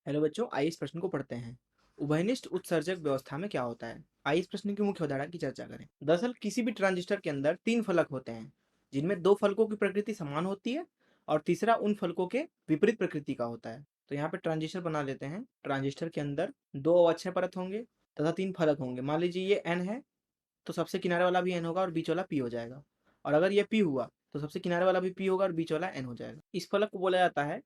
Hello बच्चों, आइए इस प्रश्न को पढ़ते हैं। उभयनिष्ठ उत्सर्जक व्यवस्था में क्या होता है? आइए इस प्रश्न की मुख्य अवधारणा की चर्चा करें। दरअसल किसी भी ट्रांजिस्टर के अंदर तीन फलक होते हैं, जिनमें दो फलकों की प्रकृति समान होती है और तीसरा उन फलकों के विपरीत प्रकृति का होता है। तो यहाँ पे ट्रांजिस्टर बना लेते हैं। ट्रांजिस्टर के अंदर दो अवक्षय परत होंगे तथा तीन फलक होंगे। मान लीजिए ये एन है, तो सबसे किनारे वाला भी एन होगा और बीच वाला पी हो जाएगा। और अगर ये पी हुआ तो सबसे किनारे वाला भी पी होगा और बीच वाला एन हो जाएगा। इस फलक को बोला जाता है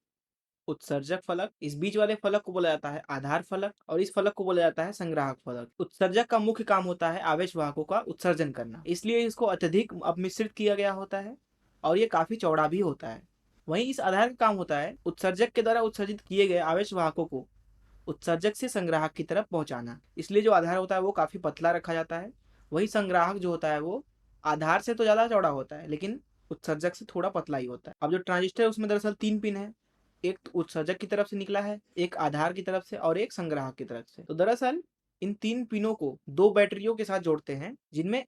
उत्सर्जक फलक। इस बीच वाले फलक को बोला जाता है आधार फलक और इस फलक को बोला जाता है संग्राहक फलक। उत्सर्जक का मुख्य काम होता है आवेश वाहकों का उत्सर्जन करना, इसलिए इसको अत्यधिक अपमिश्रित किया गया होता है और ये काफी चौड़ा भी होता है। वहीं इस आधार का काम होता है उत्सर्जक के द्वारा उत्सर्जित किए गए आवेश वाहकों को उत्सर्जक से संग्राहक की तरफ पहुंचाना, इसलिए जो आधार होता है वो काफी पतला रखा जाता है। वही संग्राहक जो होता है वो आधार से तो ज्यादा चौड़ा होता है लेकिन उत्सर्जक से थोड़ा पतला ही होता है। अब जो ट्रांजिस्टर है उसमें दरअसल तीन पिन है, एक तो उत्सर्जक की तरफ से निकला है, एक आधार की तरफ से और एक संग्राहक की तरफ से। तो दरअसल इन तीन पिनों को दो बैटरियों के साथ जोड़ते हैं, जिनमें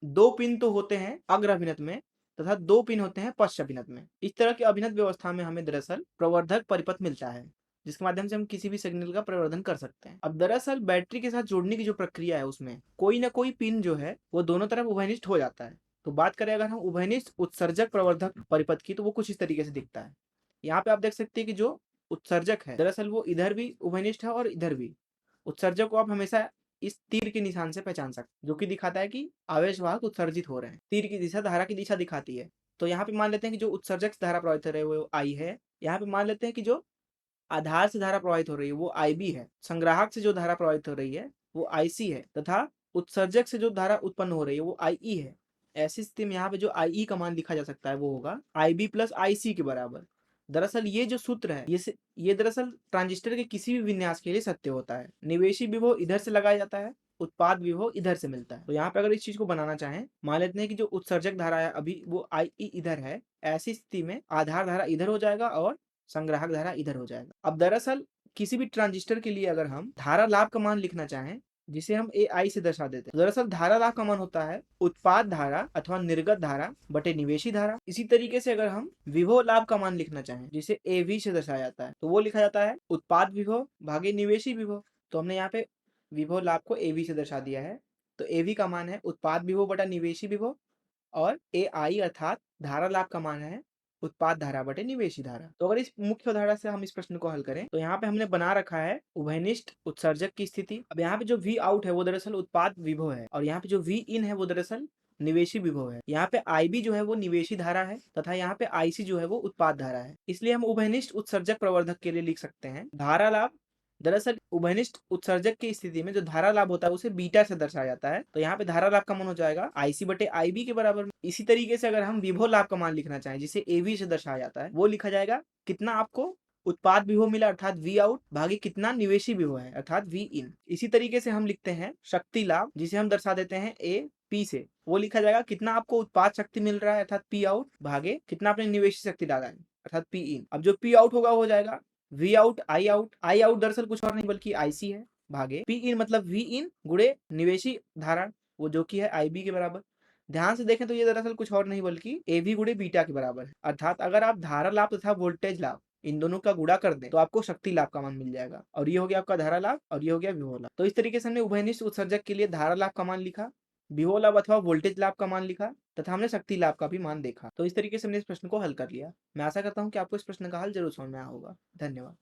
दो पिन तो होते हैं अग्र अभिनत में तथा दो पिन होते हैं पश्च अभिनत में। इस तरह की अभिनत व्यवस्था में हमें दरअसल प्रवर्धक परिपथ मिलता है, जिसके माध्यम से हम किसी भी सिग्नल का प्रवर्धन कर सकते हैं। अब दरअसल बैटरी के साथ जोड़ने की जो प्रक्रिया है उसमें कोई ना कोई पिन जो है वो दोनों तरफ उभयनिष्ठ हो जाता है। तो बात करें अगर हम उभयनिष्ठ उत्सर्जक प्रवर्धक परिपथ की, तो वो कुछ इस तरीके से दिखता है। यहाँ पे आप देख सकते हैं कि जो उत्सर्जक है दरअसल वो इधर भी उभयनिष्ठ है और इधर भी। उत्सर्जक को आप हमेशा इस तीर के निशान से पहचान सकते हैं, जो कि दिखाता है कि आवेश वाहक उत्सर्जित हो रहे हैं। तीर की दिशा धारा की दिशा दिखाती है। तो यहाँ पे मान लेते हैं कि जो उत्सर्जक से धारा प्रवाहित हो रही है वो आई है। यहाँ पे मान लेते हैं कि जो आधार से धारा प्रवाहित हो रही है वो IB है। संग्राहक से जो धारा प्रवाहित हो रही है वो IC है तथा उत्सर्जक से जो धारा उत्पन्न हो रही है वो IE है। ऐसी स्थिति में यहाँ पे जो IE का मान लिखा जा सकता है वो होगा IB प्लस IC के बराबर। दरअसल ये जो सूत्र है ये दरअसल ट्रांजिस्टर के किसी भी विन्यास के लिए सत्य होता है। निवेशी विभव इधर से लगाया जाता है, उत्पाद विभव इधर से मिलता है। तो यहाँ पे अगर इस चीज को बनाना चाहें, मान लेते हैं कि जो उत्सर्जक धारा है अभी वो IE इधर है, ऐसी स्थिति में आधार धारा इधर हो जाएगा और संग्राहक धारा इधर हो जाएगा। अब दरअसल किसी भी ट्रांजिस्टर के लिए अगर हम धारा लाभ का मान लिखना चाहें, जिसे हम AI से दर्शा देते हैं, तो दरअसल धारा लाभ का मान होता है उत्पाद धारा अथवा निर्गत धारा बटे निवेशी धारा। इसी तरीके से अगर हम विभव लाभ का मान लिखना चाहें, जिसे AV से दर्शाया जाता है, तो वो लिखा जाता है उत्पाद विभव भागे निवेशी विभव। तो हमने यहाँ पे विभव लाभ को AV से दर्शा दिया है। तो AV का मान है उत्पाद विभव बटा निवेशी विभव और AI अर्थात धारा लाभ का मान है उत्पाद धारा बटे निवेशी धारा। तो अगर इस मुख्य धारा से हम इस प्रश्न को हल करें, तो यहाँ पे हमने बना रखा है उभयनिष्ठ उत्सर्जक की स्थिति। अब यहाँ पे जो V आउट है वो दरअसल उत्पाद विभव है और यहाँ पे जो V इन है वो दरअसल निवेशी विभव है। यहाँ पे IB जो है वो निवेशी धारा है तथा यहाँ पे IC जो है वो उत्पाद धारा है। इसलिए हम उभयनिष्ठ उत्सर्जक प्रवर्धक के लिए लिख सकते हैं धारा लाभ। दरअसल उभयनिष्ठ उत्सर्जक की स्थिति में जो धारा लाभ होता है उसे बीटा से दर्शाया जाता है। तो यहाँ पे धारा लाभ का मान हो जाएगा IC बटे IB के बराबर। इसी तरीके से अगर हम विभव लाभ का मान लिखना चाहें, जिसे AV से दर्शाया जाता है, वो लिखा जाएगा कितना आपको उत्पाद विभव मिला अर्थात V आउट भागे कितना निवेशी विभव है अर्थात V इन। इसी तरीके से हम लिखते हैं शक्ति लाभ, जिसे हम दर्शा देते हैं AP से। वो लिखा जाएगा कितना आपको उत्पाद शक्ति मिल रहा है अर्थात P आउट भागे कितना आपने निवेशी शक्ति डाला है अर्थात P इन। अब जो P आउट होगा वो हो जाएगा V out I out. I out दरअसल कुछ और नहीं बल्कि IC है भागे P इन मतलब V इन गुणे निवेशी धारा, वो जो कि है IB के बराबर। ध्यान से देखें तो ये दरअसल कुछ और नहीं बल्कि AV गुणे बीटा के बराबर है। अर्थात अगर आप धारा लाभ तथा वोल्टेज लाभ इन दोनों का गुणा कर दें तो आपको शक्ति लाभ का मान मिल जाएगा और ये हो गया आपका धारा लाभ और ये हो गया विभव लाभ। तो इस तरीके से हमने उभयनिष्ठ उत्सर्जक के लिए धारा लाभ का मान लिखा, विभव लाभ अथवा वोल्टेज लाभ का मान लिखा तथा हमने शक्ति लाभ का भी मान देखा। तो इस तरीके से हमने इस प्रश्न को हल कर लिया। मैं आशा करता हूँ कि आपको इस प्रश्न का हल जरूर समझ में आया होगा। धन्यवाद।